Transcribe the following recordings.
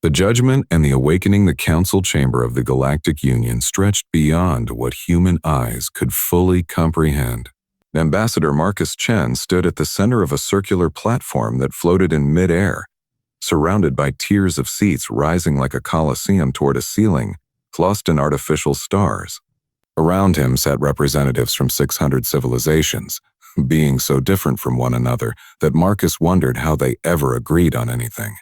The judgment and the awakening the council chamber of the Galactic Union stretched beyond what human eyes could fully comprehend. Ambassador Marcus Chen stood at the center of a circular platform that floated in mid-air, surrounded by tiers of seats rising like a coliseum toward a ceiling, lost in artificial stars. Around him sat representatives from 600 civilizations, beings so different from one another that Marcus wondered how they ever agreed on anything.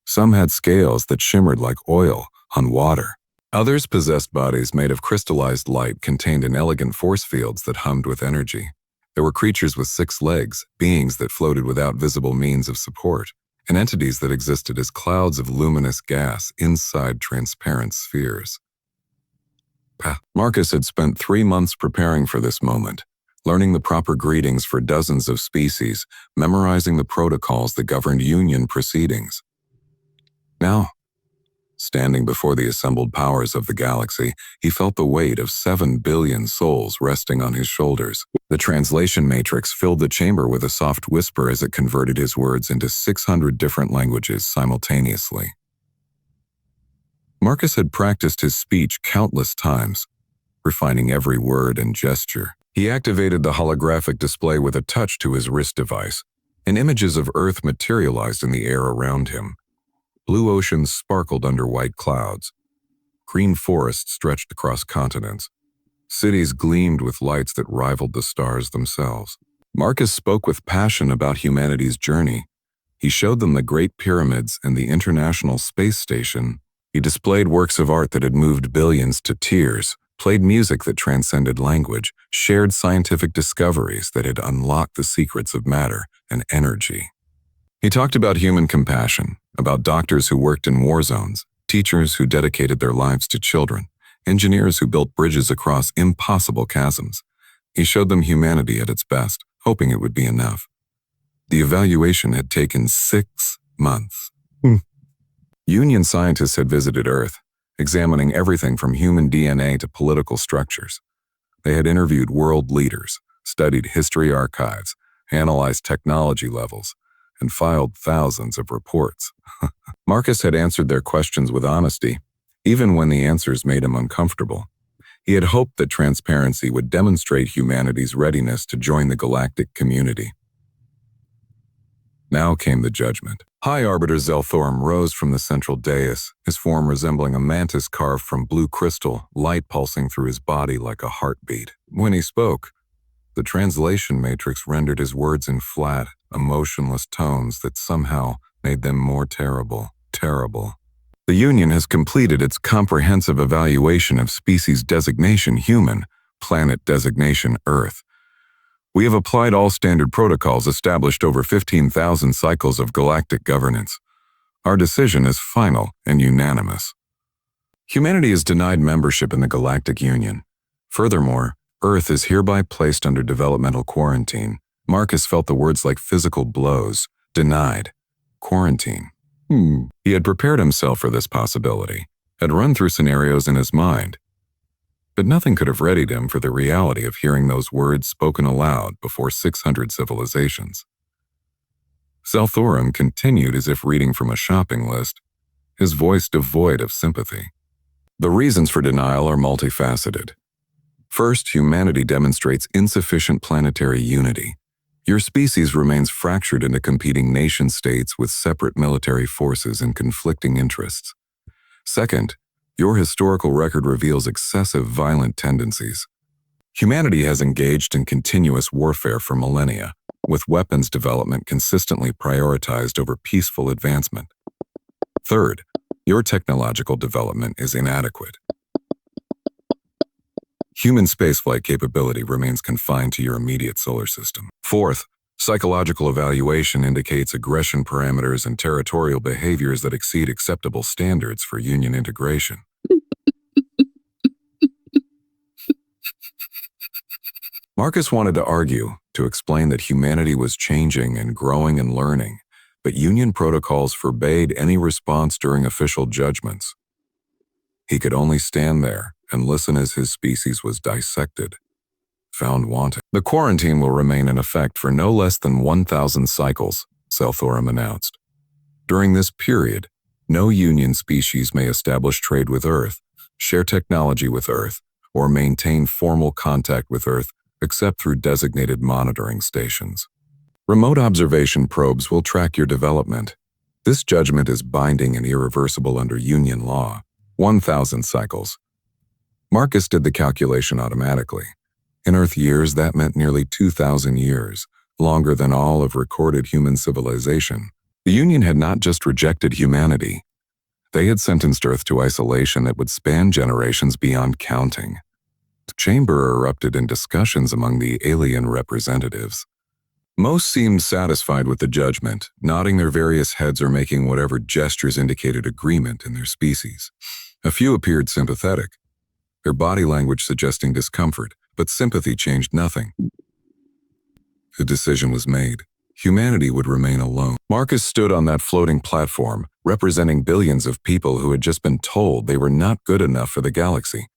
Some had scales that shimmered like oil on water. Others possessed bodies made of crystallized light contained in elegant force fields that hummed with energy. There were creatures with 6 legs, beings that floated without visible means of support, and entities that existed as clouds of luminous gas inside transparent spheres. Marcus had spent 3 months preparing for this moment, learning the proper greetings for dozens of species, memorizing the protocols that governed Union proceedings. Now, standing before the assembled powers of the galaxy, he felt the weight of 7 billion souls resting on his shoulders. The translation matrix filled the chamber with a soft whisper as it converted his words into 600 different languages simultaneously. Marcus had practiced his speech countless times, refining every word and gesture. He activated the holographic display with a touch to his wrist device, and images of Earth materialized in the air around him. Blue oceans sparkled under white clouds. Green forests stretched across continents. Cities gleamed with lights that rivaled the stars themselves. Marcus spoke with passion about humanity's journey. He showed them the Great Pyramids and the International Space Station. He displayed works of art that had moved billions to tears, played music that transcended language, shared scientific discoveries that had unlocked the secrets of matter and energy. He talked about human compassion, about doctors who worked in war zones, teachers who dedicated their lives to children, engineers who built bridges across impossible chasms. He showed them humanity at its best, hoping it would be enough. The evaluation had taken 6 months. Union scientists had visited Earth, examining everything from human DNA to political structures. They had interviewed world leaders, studied history archives, analyzed technology levels, and filed thousands of reports. Marcus had answered their questions with honesty, even when the answers made him uncomfortable. He had hoped that transparency would demonstrate humanity's readiness to join the galactic community. Now came the judgment. High Arbiter Zelthorum rose from the central dais, his form resembling a mantis carved from blue crystal, light pulsing through his body like a heartbeat. When he spoke, the translation matrix rendered his words in flat, emotionless tones that somehow made them more terrible. The Union has completed its comprehensive evaluation of species designation human, planet designation Earth. We have applied all standard protocols established over 15,000 cycles of galactic governance. Our decision is final and unanimous. Humanity is denied membership in the Galactic Union. Furthermore, Earth is hereby placed under developmental quarantine. Marcus felt the words like physical blows. Denied. Quarantine. He had prepared himself for this possibility, had run through scenarios in his mind. But nothing could have readied him for the reality of hearing those words spoken aloud before 600 civilizations. Zelthorum continued as if reading from a shopping list, his voice devoid of sympathy. The reasons for denial are multifaceted. First, humanity demonstrates insufficient planetary unity. Your species remains fractured into competing nation-states with separate military forces and conflicting interests. Second, your historical record reveals excessive violent tendencies. Humanity has engaged in continuous warfare for millennia, with weapons development consistently prioritized over peaceful advancement. Third, your technological development is inadequate. Human spaceflight capability remains confined to your immediate solar system. Fourth, psychological evaluation indicates aggression parameters and territorial behaviors that exceed acceptable standards for Union integration. Marcus wanted to argue, to explain that humanity was changing and growing and learning, but Union protocols forbade any response during official judgments. He could only stand there and listen as his species was dissected, found wanting. The quarantine will remain in effect for no less than 1,000 cycles, Zelthorum announced. During this period, No Union species may establish trade with Earth, share technology with Earth, or maintain formal contact with Earth except through designated monitoring stations. Remote observation probes will track your development. This judgment is binding and irreversible under Union law. 1,000 cycles. Marcus did the calculation automatically. In Earth years, that meant nearly 2,000 years, longer than all of recorded human civilization. The Union had not just rejected humanity. They had sentenced Earth to isolation that would span generations beyond counting. The chamber erupted in discussions among the alien representatives. Most seemed satisfied with the judgment, nodding their various heads or making whatever gestures indicated agreement in their species. A few appeared sympathetic, their body language suggesting discomfort, but sympathy changed nothing. The decision was made. Humanity would remain alone. Marcus stood on that floating platform, representing billions of people who had just been told they were not good enough for the galaxy.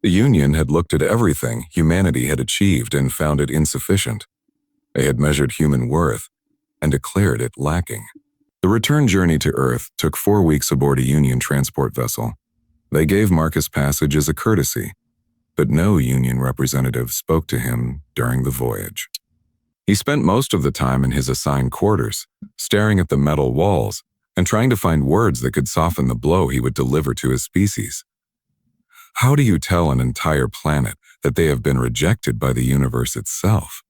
The Union had looked at everything humanity had achieved and found it insufficient. They had measured human worth and declared it lacking. The return journey to Earth took 4 weeks aboard a Union transport vessel. They gave Marcus passage as a courtesy, but no Union representative spoke to him during the voyage. He spent most of the time in his assigned quarters, staring at the metal walls and trying to find words that could soften the blow he would deliver to his species. How do you tell an entire planet that they have been rejected by the universe itself?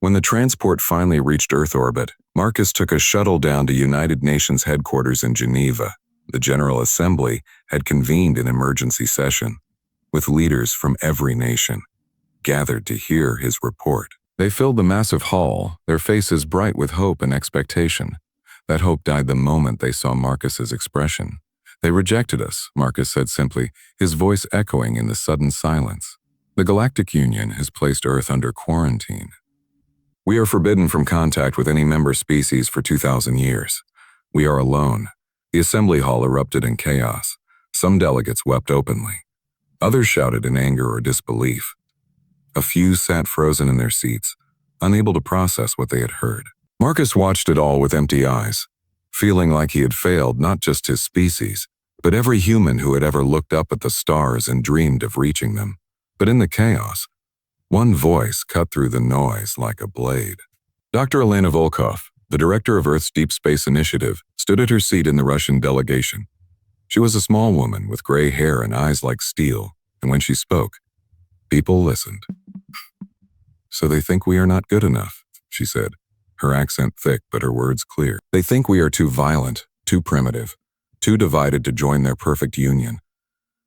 When the transport finally reached Earth orbit, Marcus took a shuttle down to United Nations headquarters in Geneva. The General Assembly had convened an emergency session, with leaders from every nation gathered to hear his report. They filled the massive hall, their faces bright with hope and expectation. That hope died the moment they saw Marcus's expression. "They rejected us," Marcus said simply, his voice echoing in the sudden silence. "The Galactic Union has placed Earth under quarantine. We are forbidden from contact with any member species for 2,000 years. We are alone." The assembly hall erupted in chaos. Some delegates wept openly. Others shouted in anger or disbelief. A few sat frozen in their seats, unable to process what they had heard. Marcus watched it all with empty eyes, feeling like he had failed not just his species, but every human who had ever looked up at the stars and dreamed of reaching them. But in the chaos, one voice cut through the noise like a blade. Dr. Elena Volkov, the director of Earth's Deep Space Initiative, stood at her seat in the Russian delegation. She was a small woman with gray hair and eyes like steel, and when she spoke, people listened. "So they think we are not good enough," she said, her accent thick but her words clear. "They think we are too violent, too primitive, too divided to join their perfect union.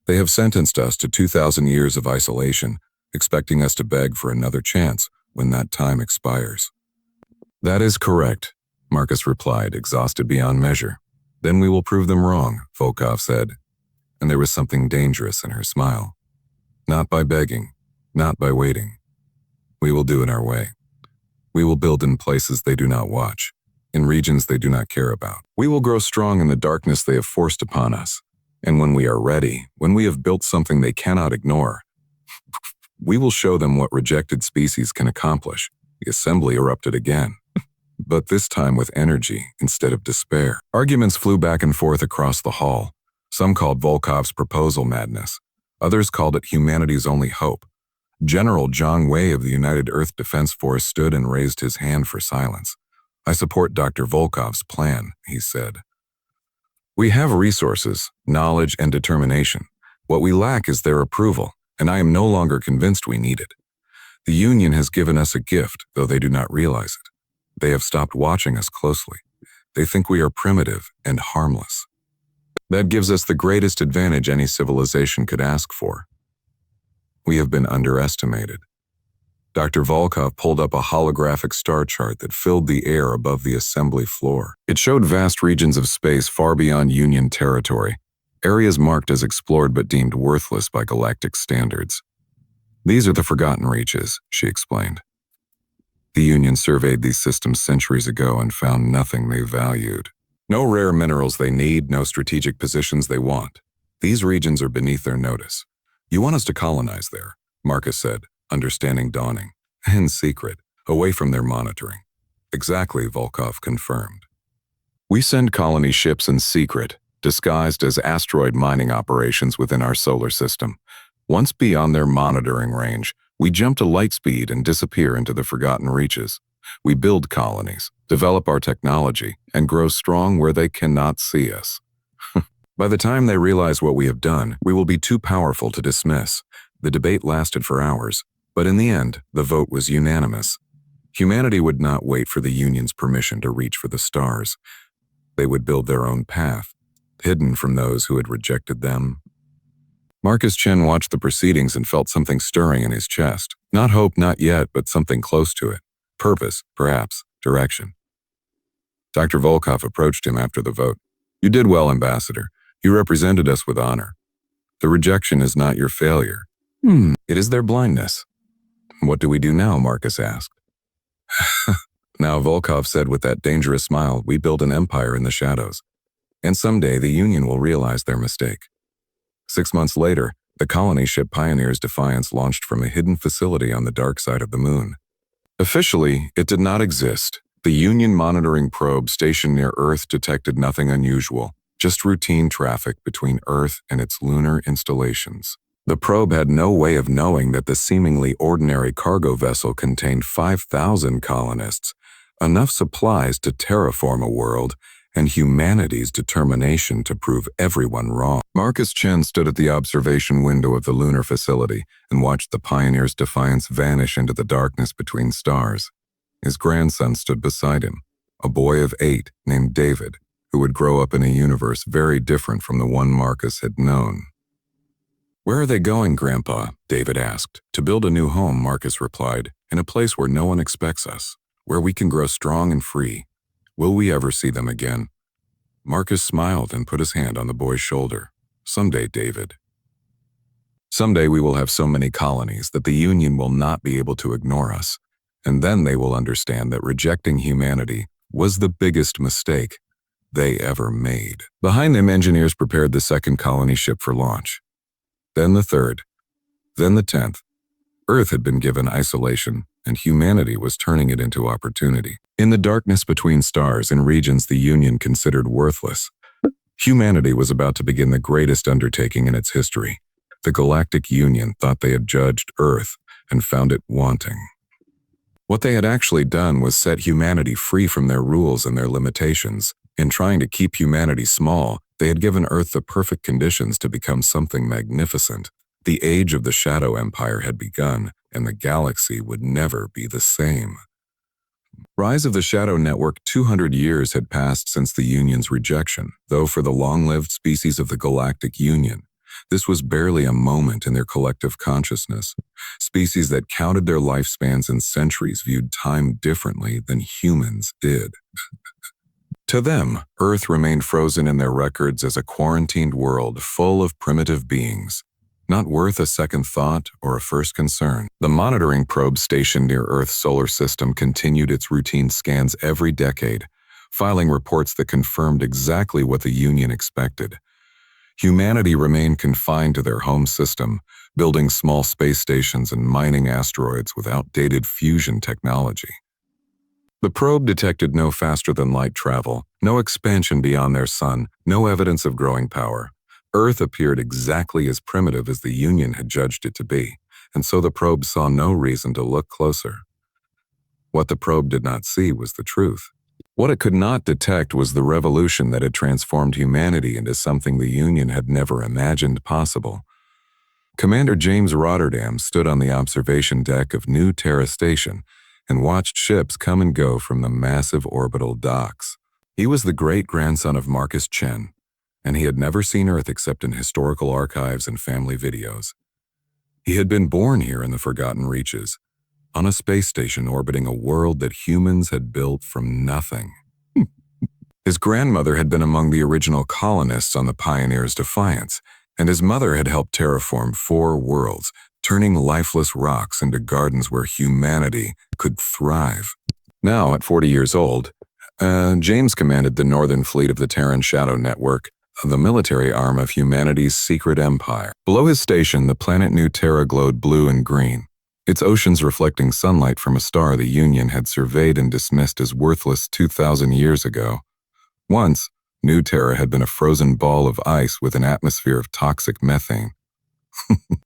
They have sentenced us to 2,000 years of isolation, expecting us to beg for another chance when that time expires." "That is correct," Marcus replied, exhausted beyond measure. "Then we will prove them wrong," Volkov said, and there was something dangerous in her smile. "Not by begging, not by waiting. We will do it our way. We will build in places they do not watch, in regions they do not care about. We will grow strong in the darkness they have forced upon us. And when we are ready, when we have built something they cannot ignore, we will show them what rejected species can accomplish." The assembly erupted again, but this time with energy instead of despair. Arguments flew back and forth across the hall. Some called Volkov's proposal madness. Others called it humanity's only hope. General Zhang Wei of the United Earth Defense Force stood and raised his hand for silence. "I support Dr. Volkov's plan," he said. "We have resources, knowledge, and determination. What we lack is their approval, and I am no longer convinced we need it. The Union has given us a gift, though they do not realize it. They have stopped watching us closely. They think we are primitive and harmless. That gives us the greatest advantage any civilization could ask for. We have been underestimated." Dr. Volkov pulled up a holographic star chart that filled the air above the assembly floor. It showed vast regions of space far beyond Union territory, areas marked as explored but deemed worthless by galactic standards. "These are the forgotten reaches," she explained. "The Union surveyed these systems centuries ago and found nothing they valued. No rare minerals they need, no strategic positions they want. These regions are beneath their notice. You want us to colonize there," Marcus said, understanding dawning. "In secret, away from their monitoring." "Exactly," Volkov confirmed. We send colony ships in secret, disguised as asteroid mining operations within our solar system. Once beyond their monitoring range, we jump to light speed and disappear into the forgotten reaches. We build colonies, develop our technology, and grow strong where they cannot see us. By the time they realize what we have done, we will be too powerful to dismiss. The debate lasted for hours, but in the end, the vote was unanimous. Humanity would not wait for the Union's permission to reach for the stars. They would build their own path, hidden from those who had rejected them. Marcus Chen watched the proceedings and felt something stirring in his chest. Not hope, not yet, but something close to it. Purpose, perhaps, direction. Dr. Volkov approached him after the vote. "You did well, Ambassador. You represented us with honor. The rejection is not your failure. It is their blindness." "What do we do now?" Marcus asked. "Now," Volkov said with that dangerous smile, "we build an empire in the shadows. And someday the Union will realize their mistake." 6 months later, the colony ship Pioneer's Defiance launched from a hidden facility on the dark side of the moon. Officially, it did not exist. The Union monitoring probe stationed near Earth detected nothing unusual, just routine traffic between Earth and its lunar installations. The probe had no way of knowing that the seemingly ordinary cargo vessel contained 5,000 colonists, enough supplies to terraform a world, and humanity's determination to prove everyone wrong. Marcus Chen stood at the observation window of the lunar facility and watched the Pioneer's Defiance vanish into the darkness between stars. His grandson stood beside him, a boy of 8 named David, who would grow up in a universe very different from the one Marcus had known. "Where are they going, Grandpa?" David asked. "To build a new home," Marcus replied, "in a place where no one expects us, where we can grow strong and free. Will we ever see them again?" Marcus smiled and put his hand on the boy's shoulder. "Someday, David. Someday we will have so many colonies that the Union will not be able to ignore us, and then they will understand that rejecting humanity was the biggest mistake they ever made." Behind them, engineers prepared the second colony ship for launch. Then the third. Then the 10th. Earth had been given isolation, and humanity was turning it into opportunity. In the darkness between stars in regions the Union considered worthless, humanity was about to begin the greatest undertaking in its history. The Galactic Union thought they had judged Earth and found it wanting. What they had actually done was set humanity free from their rules and their limitations. In trying to keep humanity small, they had given Earth the perfect conditions to become something magnificent. The age of the Shadow Empire had begun, and the galaxy would never be the same. Rise of the Shadow Network. 200 years had passed since the Union's rejection, though for the long-lived species of the Galactic Union, this was barely a moment in their collective consciousness. Species that counted their lifespans in centuries viewed time differently than humans did. To them, Earth remained frozen in their records as a quarantined world full of primitive beings, not worth a second thought or a first concern. The monitoring probe stationed near Earth's solar system continued its routine scans every decade, filing reports that confirmed exactly what the Union expected. Humanity remained confined to their home system, building small space stations and mining asteroids with outdated fusion technology. The probe detected no faster-than-light travel, no expansion beyond their sun, no evidence of growing power. Earth appeared exactly as primitive as the Union had judged it to be, and so the probe saw no reason to look closer. What the probe did not see was the truth. What it could not detect was the revolution that had transformed humanity into something the Union had never imagined possible. Commander James Rotterdam stood on the observation deck of New Terra Station and watched ships come and go from the massive orbital docks. He was the great-grandson of Marcus Chen, and he had never seen Earth except in historical archives and family videos. He had been born here in the Forgotten Reaches, on a space station orbiting a world that humans had built from nothing. His grandmother had been among the original colonists on the Pioneer's Defiance, and his mother had helped terraform 4 worlds, turning lifeless rocks into gardens where humanity could thrive. Now, at 40 years old, James commanded the Northern Fleet of the Terran Shadow Network, the military arm of humanity's secret empire. Below his station, the planet New Terra glowed blue and green, its oceans reflecting sunlight from a star the Union had surveyed and dismissed as worthless 2,000 years ago. Once, New Terra had been a frozen ball of ice with an atmosphere of toxic methane.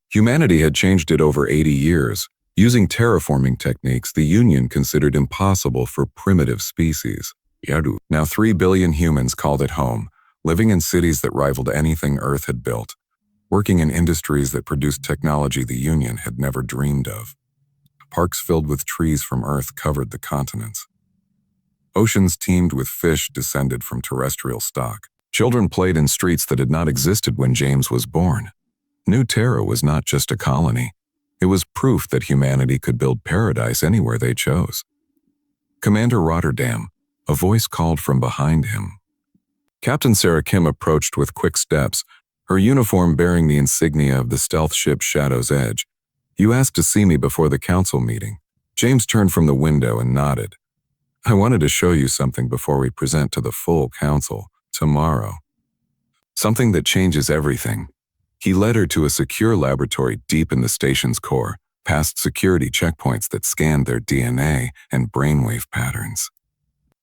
Humanity had changed it over 80 years, using terraforming techniques the Union considered impossible for primitive species. Now 3 billion humans called it home, living in cities that rivaled anything Earth had built, working in industries that produced technology the Union had never dreamed of. Parks filled with trees from Earth covered the continents. Oceans teemed with fish descended from terrestrial stock. Children played in streets that had not existed when James was born. New Terra was not just a colony. It was proof that humanity could build paradise anywhere they chose. Commander Rotterdam, a voice called from behind him. Captain Sarah Kim approached with quick steps, her uniform bearing the insignia of the stealth ship Shadow's Edge. "You asked to see me before the council meeting." James turned from the window and nodded. "I wanted to show you something before we present to the full council tomorrow. Something that changes everything." He led her to a secure laboratory deep in the station's core, past security checkpoints that scanned their DNA and brainwave patterns.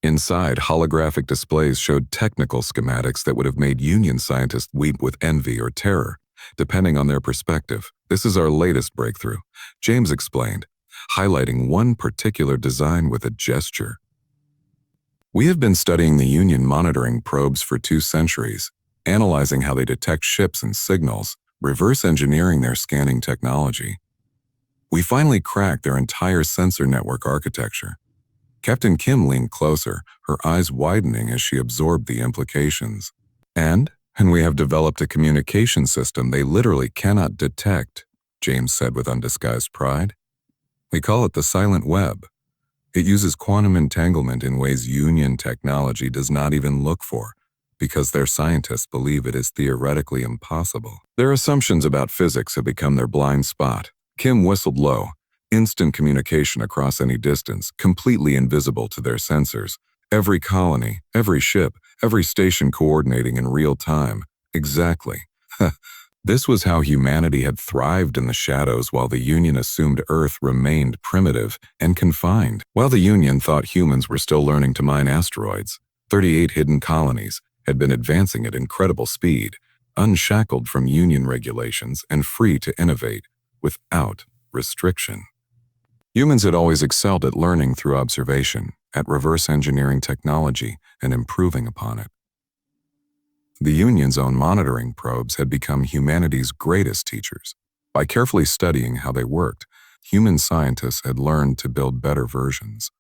Inside, holographic displays showed technical schematics that would have made Union scientists weep with envy or terror, depending on their perspective. "This is our latest breakthrough," James explained, highlighting one particular design with a gesture. "We have been studying the Union monitoring probes for 2 centuries, analyzing how they detect ships and signals, reverse engineering their scanning technology. We finally cracked their entire sensor network architecture." Captain Kim leaned closer, her eyes widening as she absorbed the implications. And we have developed a communication system they literally cannot detect," James said with undisguised pride. "We call it the silent web. It uses quantum entanglement in ways Union technology does not even look for, because their scientists believe it is theoretically impossible. Their assumptions about physics have become their blind spot." Kim whistled low. "Instant communication across any distance, completely invisible to their sensors. Every colony, every ship, every station coordinating in real time. Exactly." This was how humanity had thrived in the shadows while the Union assumed Earth remained primitive and confined. While the Union thought humans were still learning to mine asteroids, 38 hidden colonies had been advancing at incredible speed, unshackled from Union regulations and free to innovate without restriction. Humans had always excelled at learning through observation, at reverse engineering technology and improving upon it. The Union's own monitoring probes had become humanity's greatest teachers. By carefully studying how they worked, human scientists had learned to build better versions.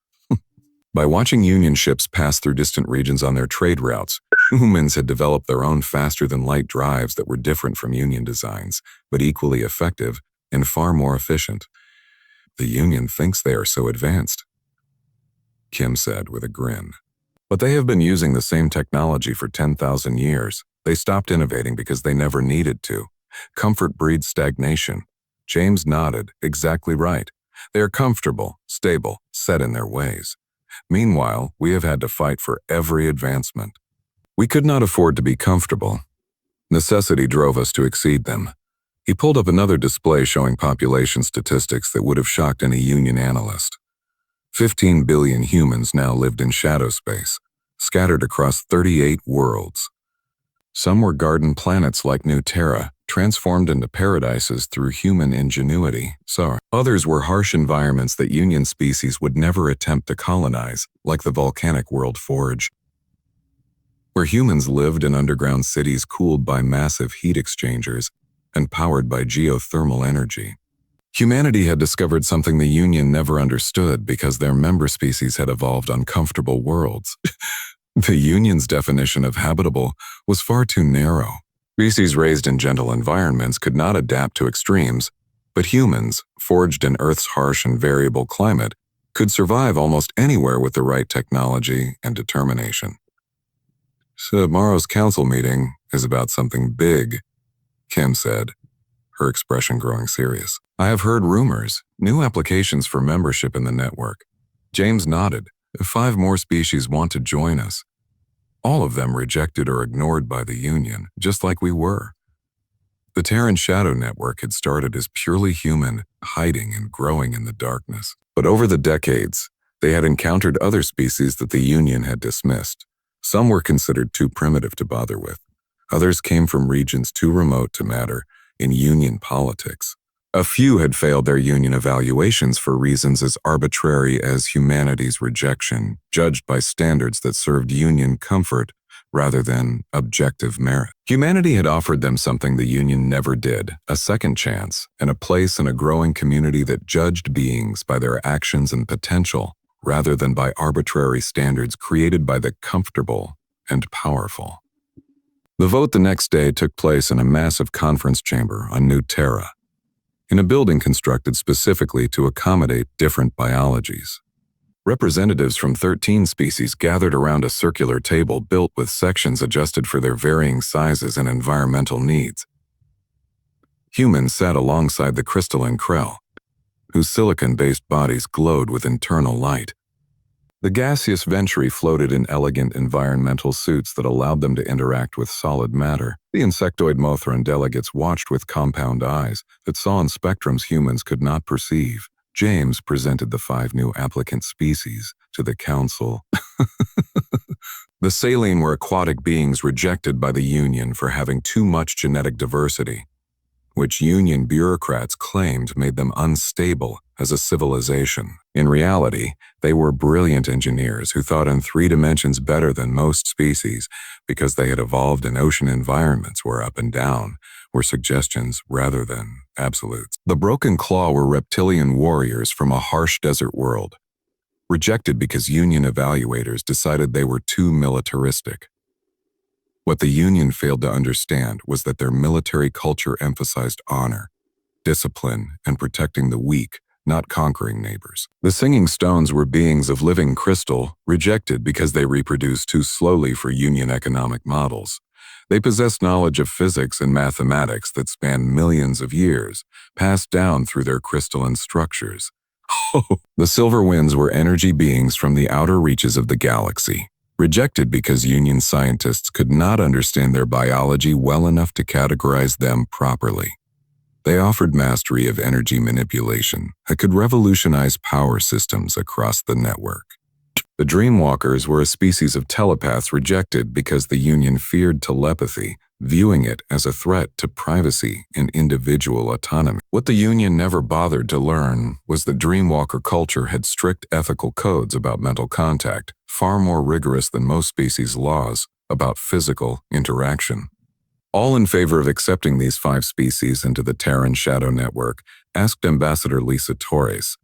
By watching Union ships pass through distant regions on their trade routes, humans had developed their own faster-than-light drives that were different from Union designs, but equally effective and far more efficient. "The Union thinks they are so advanced," Kim said with a grin. "But they have been using the same technology for 10,000 years. They stopped innovating because they never needed to. Comfort breeds stagnation." James nodded. "Exactly right. They are comfortable, stable, set in their ways. Meanwhile, we have had to fight for every advancement. We could not afford to be comfortable. Necessity drove us to exceed them." He pulled up another display showing population statistics that would have shocked any Union analyst. 15 billion humans now lived in shadow space, scattered across 38 worlds. Some were garden planets like New Terra, transformed into paradises through human ingenuity. Others were harsh environments that Union species would never attempt to colonize, like the volcanic world Forge, where humans lived in underground cities cooled by massive heat exchangers and powered by geothermal energy. Humanity had discovered something the Union never understood because their member species had evolved on comfortable worlds. The Union's definition of habitable was far too narrow. Species raised in gentle environments could not adapt to extremes, but humans, forged in Earth's harsh and variable climate, could survive almost anywhere with the right technology and determination. "So tomorrow's council meeting is about something big," Kim said, her expression growing serious. "I have heard rumors, new applications for membership in the network." James nodded. 5 more species want to join us. All of them rejected or ignored by the Union, just like we were. The Terran Shadow Network had started as purely human, hiding and growing in the darkness. But over the decades, they had encountered other species that the Union had dismissed. Some were considered too primitive to bother with. Others came from regions too remote to matter in union politics. A few had failed their union evaluations for reasons as arbitrary as humanity's rejection, judged by standards that served union comfort rather than objective merit. Humanity had offered them something the union never did, a second chance, and a place in a growing community that judged beings by their actions and potential rather than by arbitrary standards created by the comfortable and powerful. The vote the next day took place in a massive conference chamber on New Terra, in a building constructed specifically to accommodate different biologies. Representatives from 13 species gathered around a circular table built with sections adjusted for their varying sizes and environmental needs. Humans sat alongside the crystalline Krell, whose silicon-based bodies glowed with internal light. The gaseous Venturi floated in elegant environmental suits that allowed them to interact with solid matter. The insectoid Mothran delegates watched with compound eyes that saw in spectrums humans could not perceive. James presented the 5 new applicant species to the council. The saline were aquatic beings rejected by the Union for having too much genetic diversity, which Union bureaucrats claimed made them unstable as a civilization. In reality, they were brilliant engineers who thought in 3 dimensions better than most species because they had evolved in ocean environments where up and down were suggestions rather than absolutes. The Broken Claw were reptilian warriors from a harsh desert world, rejected because Union evaluators decided they were too militaristic. What the Union failed to understand was that their military culture emphasized honor, discipline, and protecting the weak, not conquering neighbors. The Singing Stones were beings of living crystal, rejected because they reproduced too slowly for Union economic models. They possessed knowledge of physics and mathematics that spanned millions of years, passed down through their crystalline structures. The Silver Winds were energy beings from the outer reaches of the galaxy, rejected because Union scientists could not understand their biology well enough to categorize them properly. They offered mastery of energy manipulation that could revolutionize power systems across the network. The Dreamwalkers were a species of telepaths rejected because the Union feared telepathy, viewing it as a threat to privacy and individual autonomy. What the Union never bothered to learn was that Dreamwalker culture had strict ethical codes about mental contact, far more rigorous than most species' laws about physical interaction. All in favor of accepting these 5 species into the Terran Shadow Network asked Ambassador Lisa Torres,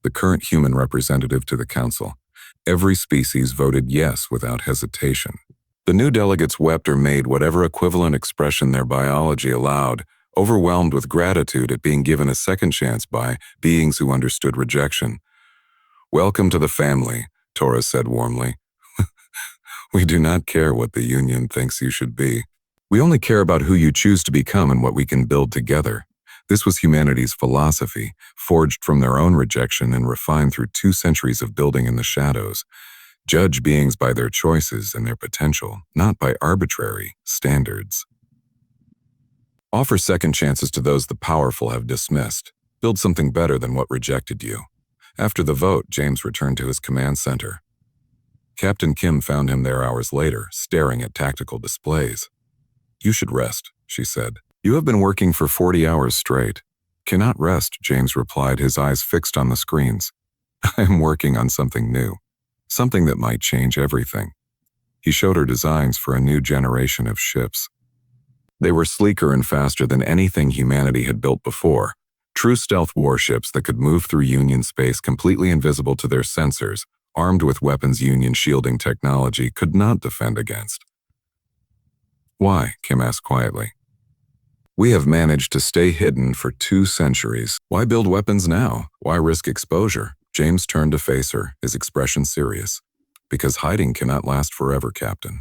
the current human representative to the Council. Every species voted yes without hesitation. The new delegates wept or made whatever equivalent expression their biology allowed, overwhelmed with gratitude at being given a second chance by beings who understood rejection. "Welcome to the family," Torres said warmly. "We do not care what the Union thinks you should be. We only care about who you choose to become and what we can build together." This was humanity's philosophy, forged from their own rejection and refined through 2 centuries of building in the shadows. Judge beings by their choices and their potential, not by arbitrary standards. Offer second chances to those the powerful have dismissed. Build something better than what rejected you. After the vote, James returned to his command center. Captain Kim found him there hours later, staring at tactical displays. "You should rest," she said. "You have been working for 40 hours straight." "Cannot rest," James replied, his eyes fixed on the screens. "I am working on something new. Something that might change everything." He showed her designs for a new generation of ships. They were sleeker and faster than anything humanity had built before. True stealth warships that could move through Union space completely invisible to their sensors, armed with weapons Union shielding technology could not defend against. "Why?" Kim asked quietly. "We have managed to stay hidden for 2 centuries. Why build weapons now? Why risk exposure?" James turned to face her, his expression serious. "Because hiding cannot last forever, Captain.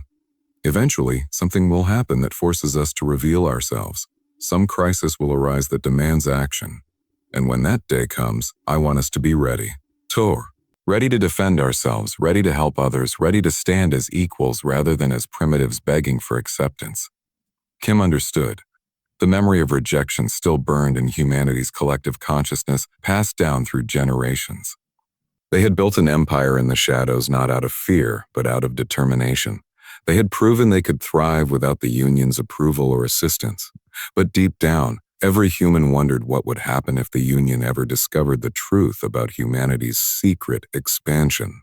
Eventually, something will happen that forces us to reveal ourselves. Some crisis will arise that demands action. And when that day comes, I want us to be ready. Ready to defend ourselves, ready to help others, ready to stand as equals rather than as primitives begging for acceptance." Kim understood. The memory of rejection still burned in humanity's collective consciousness, passed down through generations. They had built an empire in the shadows not out of fear, but out of determination. They had proven they could thrive without the Union's approval or assistance. But deep down, every human wondered what would happen if the Union ever discovered the truth about humanity's secret expansion.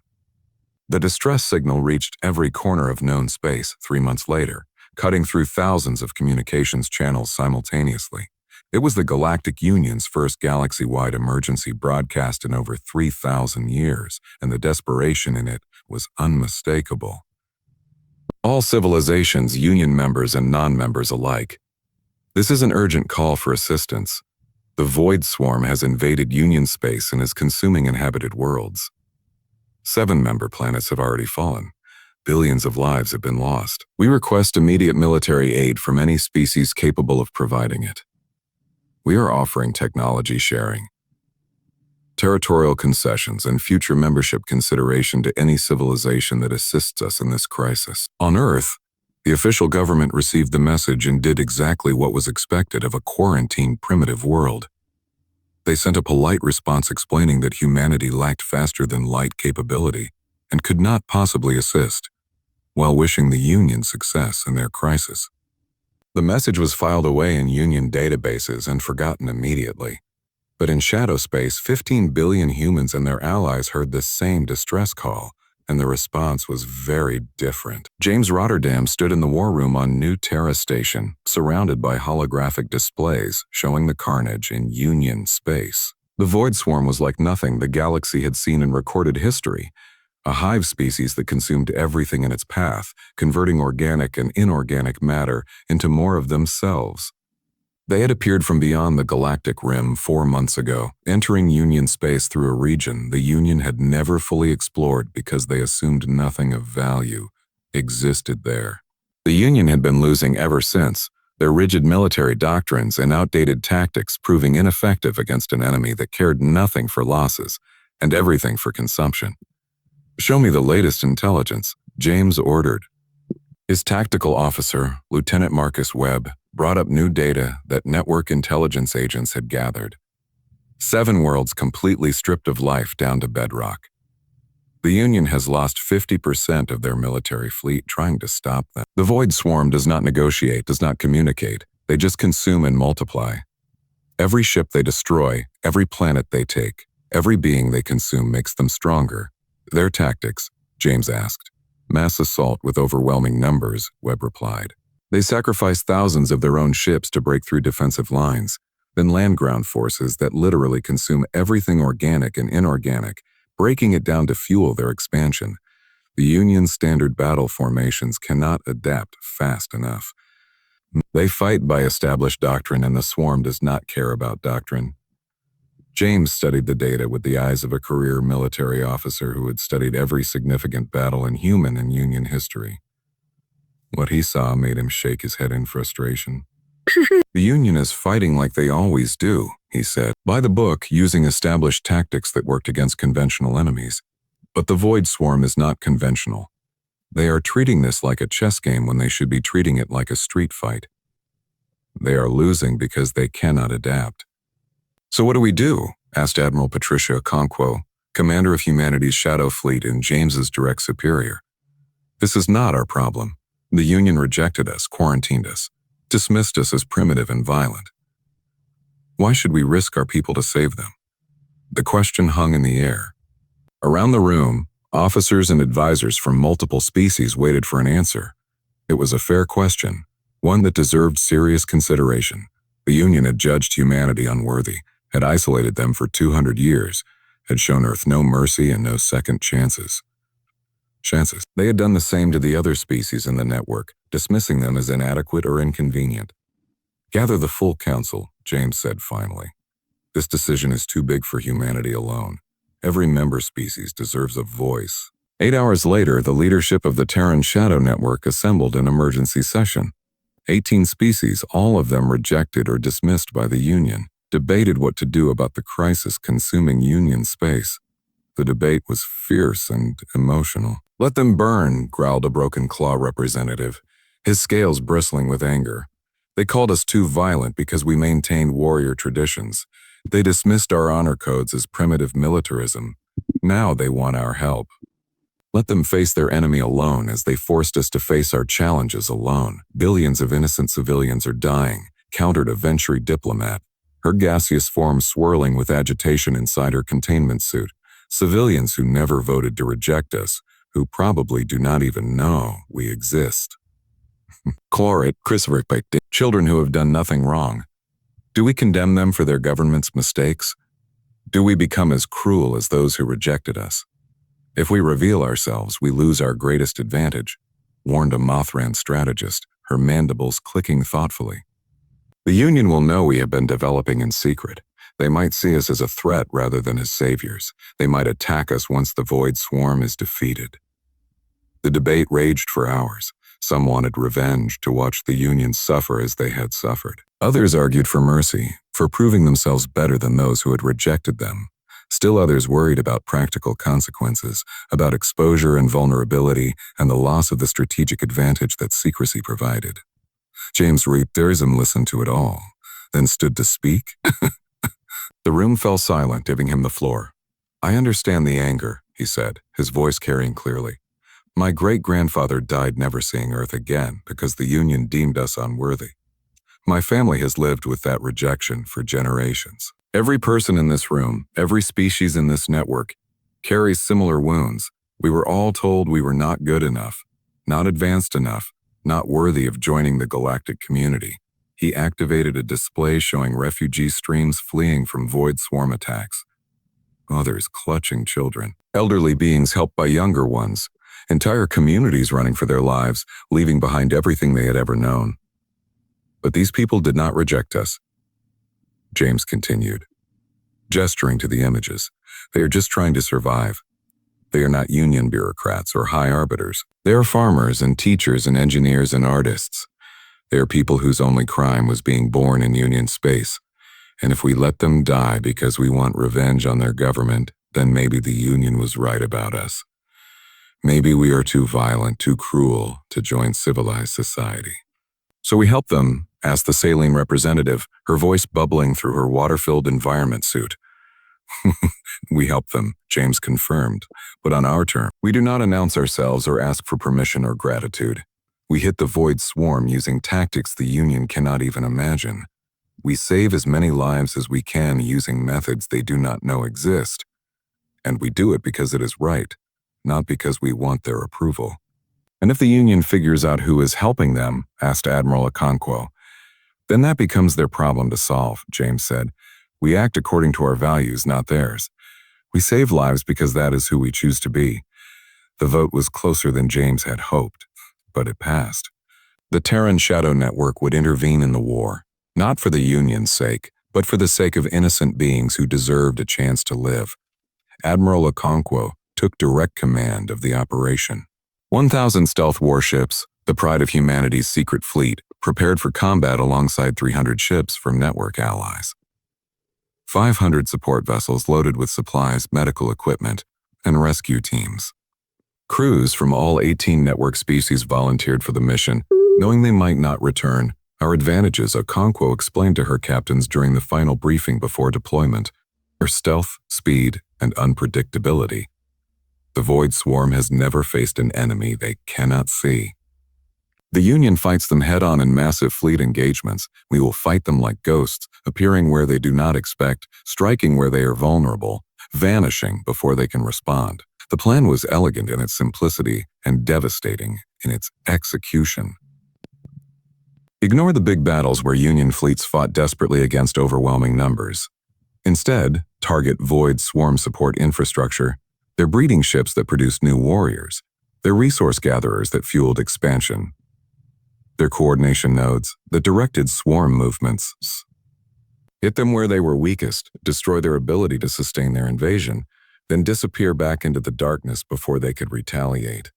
The distress signal reached every corner of known space 3 months later, cutting through thousands of communications channels simultaneously. It was the Galactic Union's first galaxy-wide emergency broadcast in over 3,000 years, and the desperation in it was unmistakable. All civilizations, Union members and non-members alike. This is an urgent call for assistance. The Void Swarm has invaded Union space and is consuming inhabited worlds. 7 member planets have already fallen. Billions of lives have been lost. We request immediate military aid from any species capable of providing it. We are offering technology sharing, territorial concessions, and future membership consideration to any civilization that assists us in this crisis. On Earth, the official government received the message and did exactly what was expected of a quarantined primitive world. They sent a polite response explaining that humanity lacked faster-than-light capability and could not possibly assist, while wishing the Union success in their crisis. The message was filed away in Union databases and forgotten immediately. But in shadow space, 15 billion humans and their allies heard the same distress call, and the response was very different. James Rotterdam stood in the war room on New Terra Station, surrounded by holographic displays showing the carnage in Union space. The Void Swarm was like nothing the galaxy had seen in recorded history, a hive species that consumed everything in its path, converting organic and inorganic matter into more of themselves. They had appeared from beyond the galactic rim 4 months ago, entering Union space through a region the Union had never fully explored because they assumed nothing of value existed there. The Union had been losing ever since, their rigid military doctrines and outdated tactics proving ineffective against an enemy that cared nothing for losses and everything for consumption. "Show me the latest intelligence," James ordered. His tactical officer, Lieutenant Marcus Webb, brought up new data that network intelligence agents had gathered. 7 worlds completely stripped of life down to bedrock. The Union has lost 50% of their military fleet trying to stop them. The Void Swarm does not negotiate, does not communicate. They just consume and multiply. Every ship they destroy, every planet they take, every being they consume makes them stronger. Their tactics, James asked. "Mass assault with overwhelming numbers," Webb replied. They sacrifice thousands of their own ships to break through defensive lines, then land-ground forces that literally consume everything organic and inorganic, breaking it down to fuel their expansion. The Union's standard battle formations cannot adapt fast enough. They fight by established doctrine, and the Swarm does not care about doctrine. James studied the data with the eyes of a career military officer who had studied every significant battle in human and Union history. What he saw made him shake his head in frustration. "The Union is fighting like they always do," he said, "by the book, using established tactics that worked against conventional enemies. But the Void Swarm is not conventional. They are treating this like a chess game when they should be treating it like a street fight. They are losing because they cannot adapt." "So what do we do?" asked Admiral Patricia Conquo, commander of humanity's Shadow Fleet and James's direct superior. "This is not our problem. The Union rejected us, quarantined us, dismissed us as primitive and violent. Why should we risk our people to save them?" The question hung in the air. Around the room, officers and advisors from multiple species waited for an answer. It was a fair question, one that deserved serious consideration. The Union had judged humanity unworthy, had isolated them for 200 years, had shown Earth no mercy and no second chances. They had done the same to the other species in the network, dismissing them as inadequate or inconvenient. "Gather the full council," James said finally. "This decision is too big for humanity alone. Every member species deserves a voice." 8 hours later, the leadership of the Terran Shadow Network assembled an emergency session. 18 species, all of them rejected or dismissed by the Union, debated what to do about the crisis consuming Union space. The debate was fierce and emotional. "Let them burn," growled a Broken Claw representative, his scales bristling with anger. "They called us too violent because we maintained warrior traditions. They dismissed our honor codes as primitive militarism. Now they want our help." Let them face their enemy alone as they forced us to face our challenges alone. Billions of innocent civilians are dying, countered a Venturi diplomat, her gaseous form swirling with agitation inside her containment suit. Civilians who never voted to reject us, who probably do not even know we exist. Children who have done nothing wrong. Do we condemn them for their government's mistakes? Do we become as cruel as those who rejected us? If we reveal ourselves, we lose our greatest advantage, warned a Mothran strategist, her mandibles clicking thoughtfully. The Union will know we have been developing in secret. They might see us as a threat rather than as saviors. They might attack us once the Void Swarm is defeated. The debate raged for hours. Some wanted revenge, to watch the Union suffer as they had suffered. Others argued for mercy, for proving themselves better than those who had rejected them. Still others worried about practical consequences, about exposure and vulnerability, and the loss of the strategic advantage that secrecy provided. James Reed-Derism listened to it all, then stood to speak. The room fell silent, giving him the floor. "I understand the anger," he said, his voice carrying clearly. "My great-grandfather died never seeing Earth again because the Union deemed us unworthy. My family has lived with that rejection for generations. Every person in this room, every species in this network, carries similar wounds. We were all told we were not good enough, not advanced enough, not worthy of joining the galactic community." He activated a display showing refugee streams fleeing from Void Swarm attacks. Others clutching children, elderly beings helped by younger ones, entire communities running for their lives, leaving behind everything they had ever known. "But these people did not reject us," James continued, gesturing to the images. "They are just trying to survive. They are not union bureaucrats or high arbiters. They are farmers and teachers and engineers and artists. They are people whose only crime was being born in Union space. And if we let them die because we want revenge on their government, then maybe the Union was right about us. Maybe we are too violent, too cruel to join civilized society." "So we help them?" asked the saline representative, her voice bubbling through her water-filled environment suit. "We help them," James confirmed, "but on our terms. We do not announce ourselves or ask for permission or gratitude. We hit the Void Swarm using tactics the Union cannot even imagine. We save as many lives as we can using methods they do not know exist. And we do it because it is right, not because we want their approval." "And if the Union figures out who is helping them," asked Admiral Okonkwo, "then that becomes their problem to solve," James said. "We act according to our values, not theirs. We save lives because that is who we choose to be." The vote was closer than James had hoped, but it passed. The Terran Shadow Network would intervene in the war, not for the Union's sake, but for the sake of innocent beings who deserved a chance to live. Admiral Okonkwo took direct command of the operation. 1,000 stealth warships, the pride of humanity's secret fleet, prepared for combat alongside 300 ships from network allies. 500 support vessels loaded with supplies, medical equipment, and rescue teams. Crews from all 18 network species volunteered for the mission, knowing they might not return. Our advantages, Okonkwo explained to her captains during the final briefing before deployment, are stealth, speed, and unpredictability. The Void Swarm has never faced an enemy they cannot see. The Union fights them head-on in massive fleet engagements. We will fight them like ghosts, appearing where they do not expect, striking where they are vulnerable, vanishing before they can respond. The plan was elegant in its simplicity and devastating in its execution. Ignore the big battles where Union fleets fought desperately against overwhelming numbers. Instead, target Void Swarm support infrastructure, their breeding ships that produced new warriors, their resource gatherers that fueled expansion, their coordination nodes that directed swarm movements. Hit them where they were weakest, destroy their ability to sustain their invasion, then disappear back into the darkness before they could retaliate.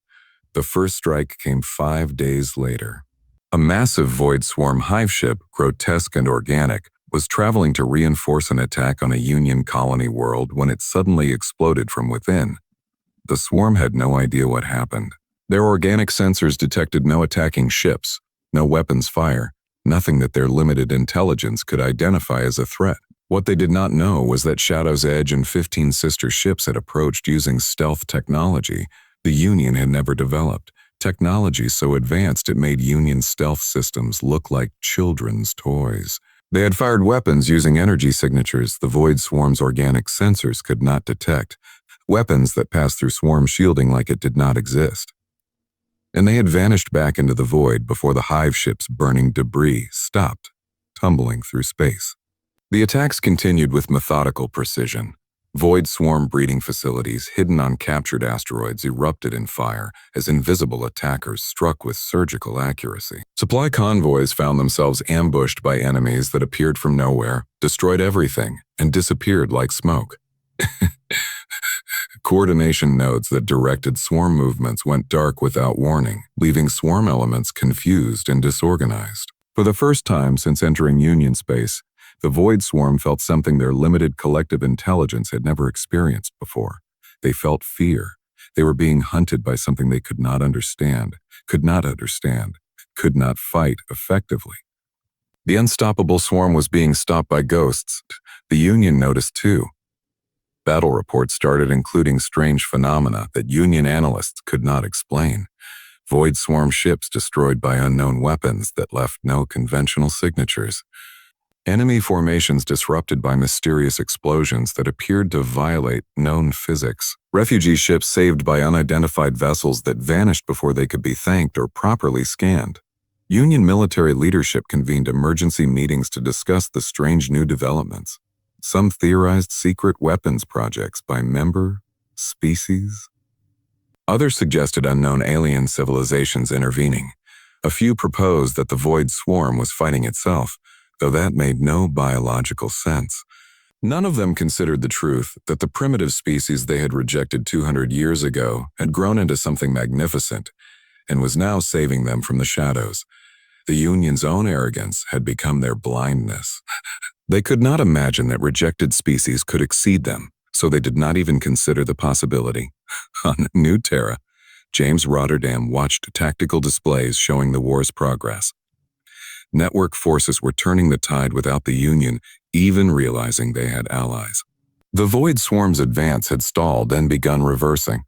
The first strike came 5 days later. A massive Void Swarm hive ship, grotesque and organic, was traveling to reinforce an attack on a Union colony world when it suddenly exploded from within. The swarm had no idea what happened. Their organic sensors detected no attacking ships, no weapons fire, nothing that their limited intelligence could identify as a threat. What they did not know was that Shadow's Edge and 15 sister ships had approached using stealth technology. The Union had never developed technology so advanced it made Union stealth systems look like children's toys. They had fired weapons using energy signatures the Void Swarm's organic sensors could not detect, weapons that passed through swarm shielding like it did not exist. And they had vanished back into the void before the hive ship's burning debris stopped, tumbling through space. The attacks continued with methodical precision. Void swarm breeding facilities hidden on captured asteroids erupted in fire as invisible attackers struck with surgical accuracy. Supply convoys found themselves ambushed by enemies that appeared from nowhere, destroyed everything, and disappeared like smoke. Coordination nodes that directed swarm movements went dark without warning, leaving swarm elements confused and disorganized. For the first time since entering Union space, the Void Swarm felt something their limited collective intelligence had never experienced before. They felt fear. They were being hunted by something they could not understand, could not fight effectively. The unstoppable swarm was being stopped by ghosts. The Union noticed too. Battle reports started including strange phenomena that Union analysts could not explain. Void Swarm ships destroyed by unknown weapons that left no conventional signatures. Enemy formations disrupted by mysterious explosions that appeared to violate known physics. Refugee ships saved by unidentified vessels that vanished before they could be thanked or properly scanned. Union military leadership convened emergency meetings to discuss the strange new developments. Some theorized secret weapons projects by member species. Others suggested unknown alien civilizations intervening. A few proposed that the Void Swarm was fighting itself, though that made no biological sense. None of them considered the truth that the primitive species they had rejected 200 years ago had grown into something magnificent and was now saving them from the shadows. The Union's own arrogance had become their blindness. They could not imagine that rejected species could exceed them, so they did not even consider the possibility. On New Terra, James Rotterdam watched tactical displays showing the war's progress. Network forces were turning the tide without the Union even realizing they had allies. The Void Swarm's advance had stalled and begun reversing.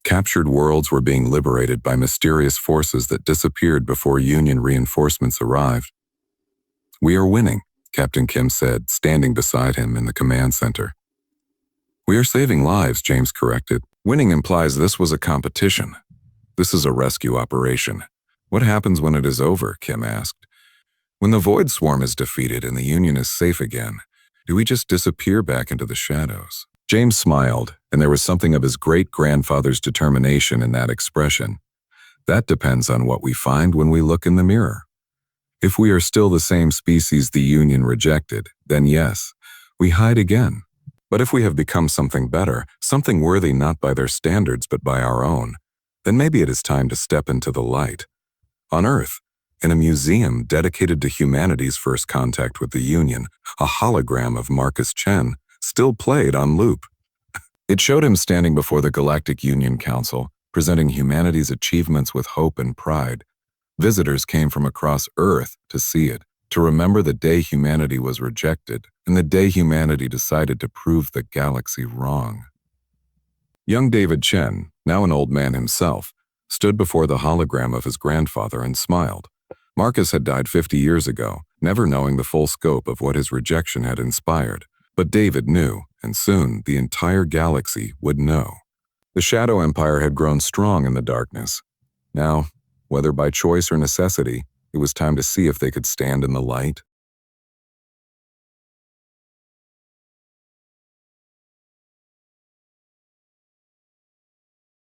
Captured worlds were being liberated by mysterious forces that disappeared before Union reinforcements arrived. "We are winning," Captain Kim said, standing beside him in the command center. "We are saving lives," James corrected. "Winning implies this was a competition. This is a rescue operation." "What happens when it is over?" Kim asked. "When the Void Swarm is defeated and the Union is safe again, do we just disappear back into the shadows?" James smiled, and there was something of his great-grandfather's determination in that expression. "That depends on what we find when we look in the mirror. If we are still the same species the Union rejected, then yes, we hide again. But if we have become something better, something worthy not by their standards but by our own, then maybe it is time to step into the light." On Earth, in a museum dedicated to humanity's first contact with the Union, a hologram of Marcus Chen still played on loop. It showed him standing before the Galactic Union Council, presenting humanity's achievements with hope and pride. Visitors came from across Earth to see it, to remember the day humanity was rejected and the day humanity decided to prove the galaxy wrong. Young David Chen, now an old man himself, stood before the hologram of his grandfather and smiled. Marcus had died 50 years ago, never knowing the full scope of what his rejection had inspired. But David knew, and soon the entire galaxy would know. The Shadow Empire had grown strong in the darkness. Now, whether by choice or necessity, it was time to see if they could stand in the light.